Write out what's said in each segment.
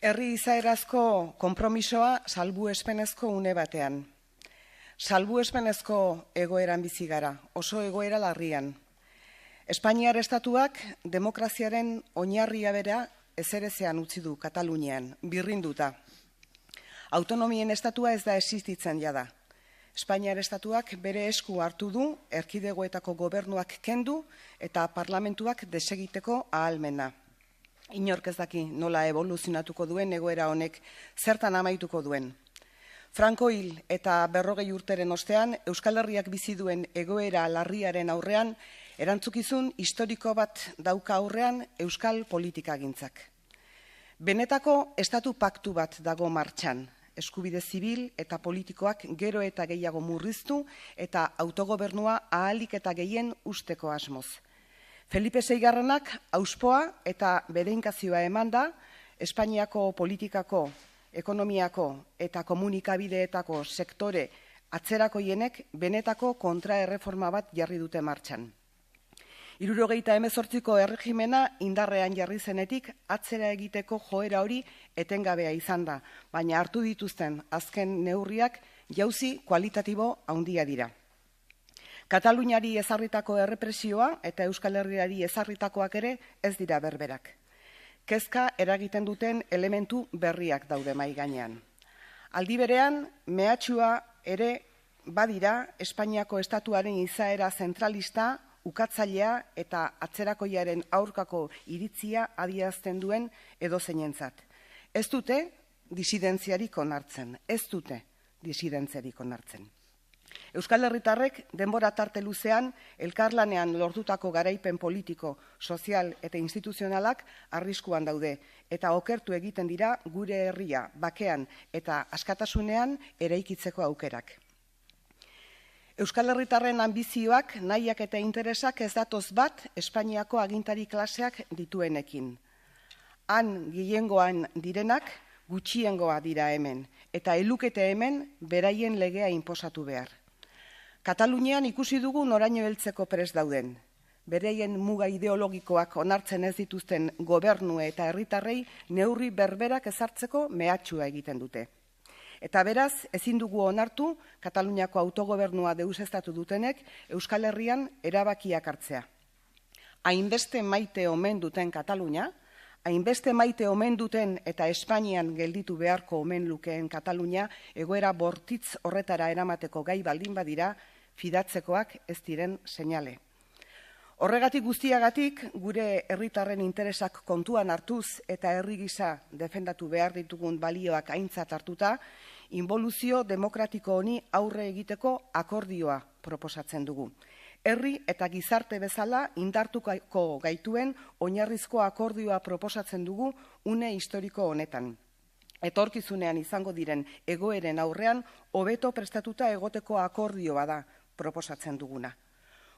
Herri izaerazko konpromisoa salbuespenezko une batean. Salbuespenezko egoeran bizi gara, oso egoera larrian. Espainiar estatuak demokraziaren oinarria bera ezerezean utzi du Katalunian, birrinduta. Autonomien estatua ez da existitzen jada. Espainiar estatuak bere esku hartu du, erkidegoetako gobernuak kendu eta parlamentuak desegiteko ahalmena. Inork ez daki nola evoluzionatuko duen egoera honek, zertan amaituko duen. Franco hil eta 40 urteren ostean, Euskal Herriak bizi duen egoera larriaren aurrean, erantzukizun historiko bat dauka aurrean euskal politikagintzak. Benetako estatu paktu bat dago martxan, eskubide zibil eta politikoak gero eta gehiago murriztu eta autogobernua ahalik eta gehien usteko asmoz. Felipe Seigarrenak auspoa eta bedeinkazioa eman da Espainiako politikako, ekonomiako eta komunikabideetako sektore atzerakoienek benetako kontraerreforma bat jarri dute martxan. 78ko erregimena indarrean jarri zenetik atzera egiteko joera hori etengabea izan da, baina hartu dituzten azken neurriak jauzi kualitatibo handia dira. Kataluniari ezarritako errepresioa eta Euskal Herriari ezarritakoak ere ez dira berberak. Kezka eragiten duten elementu berriak daude mahai gainean. Aldi berean, mehatxua ere badira Espainiako estatuaren izaera zentralista, ukatzailea eta atzerakoiaren aurkako iritzia adierazten duen edozeinentzat. Ez dute disidentziarik onartzen, Euskal Herritarrek denbora tarte luzean elkarlanean lortutako garaipen politiko, sozial eta instituzionalak arriskuan daude eta okertu egiten dira gure herria bakean eta askatasunean eraikitzeko aukerak. Euskal Herritarren anbizioak, nahiak eta interesak ez datoz bat Espainiako agintari klaseak dituenekin. Han gehiengoan direnak gutxiengoa dira hemen, eta elukete hemen beraien legea inposatu behar. Katalunian ikusi dugu noraino heltzeko prest dauden. Bereien muga ideologikoak onartzen ez dituzten gobernu eta herritarrei neurri berberak ezartzeko mehatxua egiten dute. Eta beraz, ezin dugu onartu Kataluniako autogobernua deuseztatu dutenek Euskal Herrian erabakiak hartzea. Hainbeste maite omen duten Katalunia, hainbeste maite omen duten eta Espainian gelditu beharko omen lukeen Katalunia egoera bortitz horretara eramateko gai baldin badira, fidatzekoak ez diren seinale. Horregatik guztiagatik, gure herritarren interesak kontuan hartuz eta herri gisa defendatu behar ditugun balioak aintzat hartuta, inboluzio demokratiko honi aurre egiteko akordioa proposatzen dugu. Herri eta gizarte bezala indartuko gaituen oinarrizko akordioa proposatzen dugu une historiko honetan. Etorkizunean izango diren egoeren aurrean hobeto prestatuta egoteko akordioa da proposatzen duguna.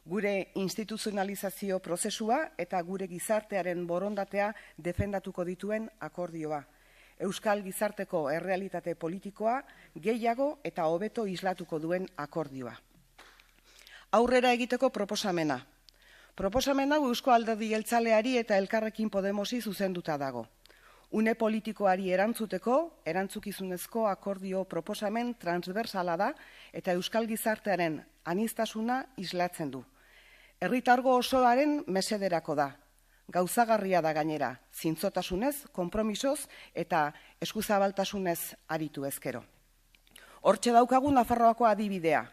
Gure instituzionalizazio prozesua eta gure gizartearen borondatea defendatuko dituen akordioa. Euskal gizarteko errealitate politikoa gehiago eta hobeto islatuko duen akordioa. Aurrera egiteko proposamena. Proposamena Eusko Alderdi Jeltzaleari eta Elkarrekin Podemosi zuzenduta dago. Une politikoari erantzukizunezko akordio proposamen transversala da eta Euskal gizartearen aniztasuna islatzen du. Herritargo osoaren mesederako da. Gauzagarria da gainera, zintzotasunez, konpromisoz eta eskuzabaltasunez aritu ezkero. Hortxe daukagu Nafarroako adibidea.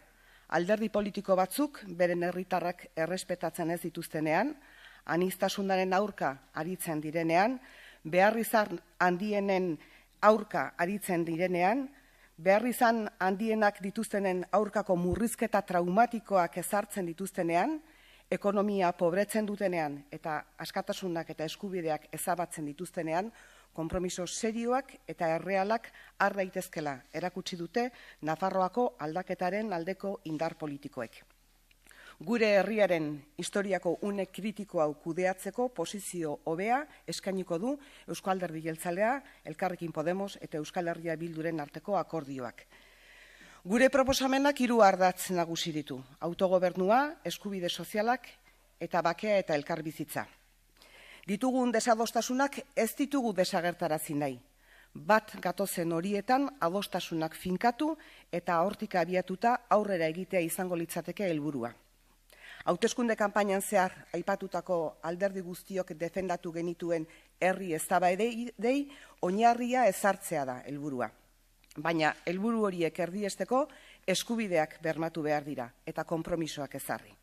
Alderdi politiko batzuk, beren herritarrak errespetatzen ez dituztenean, aniztasunaren aurka aritzen direnean, beharrizan handienen aurka aritzen direnean, beharrizan handienak dituztenen aurkako murrizketa traumatikoak ezartzen dituztenean, ekonomia pobretzen dutenean eta askatasunak eta eskubideak ezabatzen dituztenean, konpromiso serioak eta errealak har daitezkela erakutsi dute Nafarroako aldaketaren aldeko indar politikoek. Gure herriaren historiako une kritiko hau kudeatzeko posizio hobea eskainiko du Eusko Alderdi Jeltzalea, Elkarrekin Podemos eta Euskal Herria Bilduren arteko akordioak. Gure proposamenak 3 ardatz nagusi ditu: autogobernua, eskubide sozialak eta bakea eta elkarbizitza. Ditugun desadostasunak ez ditugu desagertarazi nahi. Bat gatozen horietan adostasunak finkatu eta hortik abiatuta aurrera egitea izango litzateke helburua. Hauteskunde kanpainan zehar aipatutako alderdi guztiok defendatu genituen herri eztabaidei oinarria ezartzea da helburua. Baina helburu horiek erdiesteko eskubideak bermatu behar dira eta konpromisoak ezarri.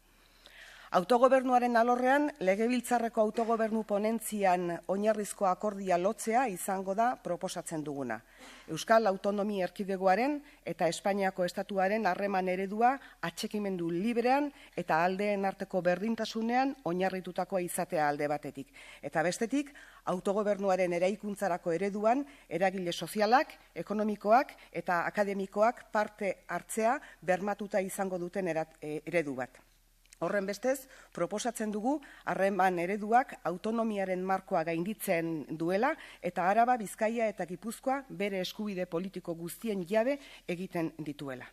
Autogobernuaren alorrean, Legebiltzarreko autogobernu ponentzian oinarrizko akordia lotzea izango da proposatzen duguna. Euskal Autonomia Erkidegoaren eta Espainiako Estatuaren harreman eredua atxikimendu librean eta aldeen arteko berdintasunean oinarritutakoa izatea alde batetik. Eta bestetik, autogobernuaren eraikuntzarako ereduan eragile sozialak, ekonomikoak eta akademikoak parte hartzea bermatuta izango duten eredu bat. Horren bestez, proposatzen dugu harreman ereduak autonomiaren markoa gainditzen duela eta Araba, Bizkaia eta Gipuzkoa bere eskubide politiko guztien jabe egiten dituela.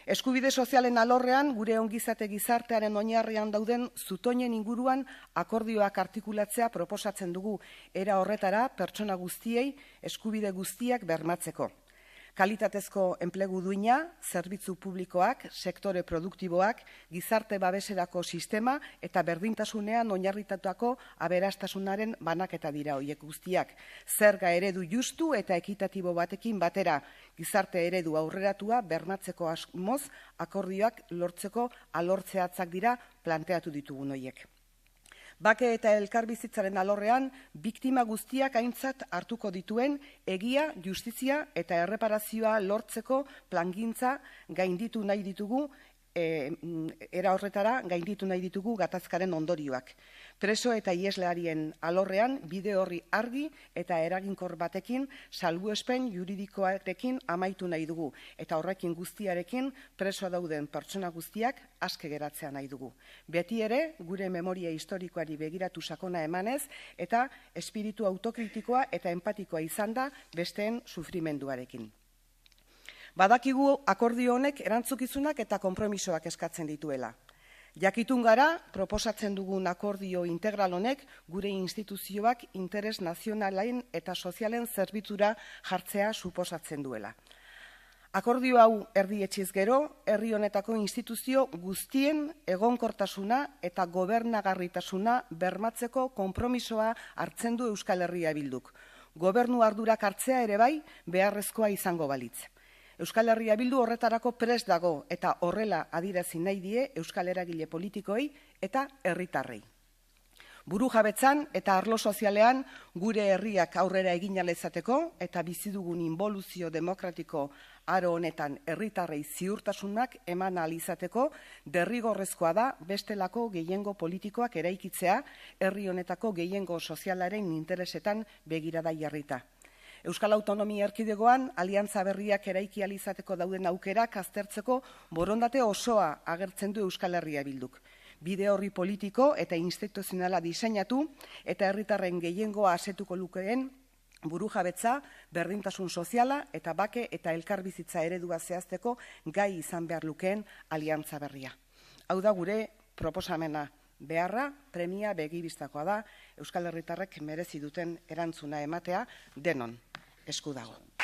Eskubide sozialen alorrean, gure ongizate gizartearen oinarrian dauden zutoinen inguruan akordioak artikulatzea proposatzen dugu era horretara pertsona guztiei eskubide guztiak bermatzeko. Kalitatezko enplegu duina, zerbitzu publikoak, sektore produktiboak, gizarte babeserako sistema eta berdintasunean oinarritatutako aberastasunaren banaketa dira horiek guztiak. Zerga eredu justu eta ekitatibo batekin batera, gizarte eredu aurreratua bermatzeko asmoz akordioak lortzeko alortzeatzak dira planteatu ditugun horiek. Bake eta elkarbizitzaren alorrean, biktima guztiak aintzat hartuko dituen egia, justizia eta erreparazioa lortzeko plangintza gainditu nahi ditugu, era horretara gainditu nahi ditugu gatazkaren ondorioak. Preso eta ieslearien alorrean bide horri argi eta eraginkor batekin salbuespen juridikoarekin amaitu nahi dugu eta horrekin guztiarekin preso dauden pertsona guztiak aske geratzea nahi dugu. Beti ere gure memoria historikoari begiratu sakona emanez eta espiritu autokritikoa eta empatikoa izan da besteen sufrimenduarekin. Badakigu akordio honek erantzukizunak eta konpromisoak eskatzen dituela. Jakitun gara, proposatzen dugun akordio integral honek gure instituzioak interes nazionalen eta sozialen zerbitzura jartzea suposatzen duela. Akordio hau erdietxiz gero, herri honetako instituzio guztien egonkortasuna eta gobernagarritasuna bermatzeko konpromisoa hartzen du Euskal Herria Bilduk. Gobernu ardurak hartzea ere bai beharrezkoa izango balitz. Euskal Herria Bildu horretarako prest dago eta horrela adierazi nahi die euskal eragile politikoei eta herritarrei. Burujabetzan eta arlo sozialean gure herriak aurrera egin ahal izateko eta bizi dugun inboluzio demokratiko aro honetan herritarrei ziurtasunak eman ahal izateko derrigorrezkoa da bestelako gehiengo politikoak eraikitzea herri honetako gehiengo sozialaren interesetan begirada jarrita. Euskal Autonomia Erkidegoan aliantza berriak eraiki ahal izateko dauden aukerak aztertzeko borondate osoa agertzen du Euskal Herria Bilduk. Bide horri politiko eta instituzionala diseinatu eta herritarren gehiengoa asetuko lukeen burujabetza, berdintasun soziala eta bake eta elkarbizitza eredua zehazteko gai izan behar lukeen aliantza berria. Hau da gure proposamena. Beharra, premia begibistakoa da, Euskal Herritarrek merezi duten erantzuna ematea denon esku dago.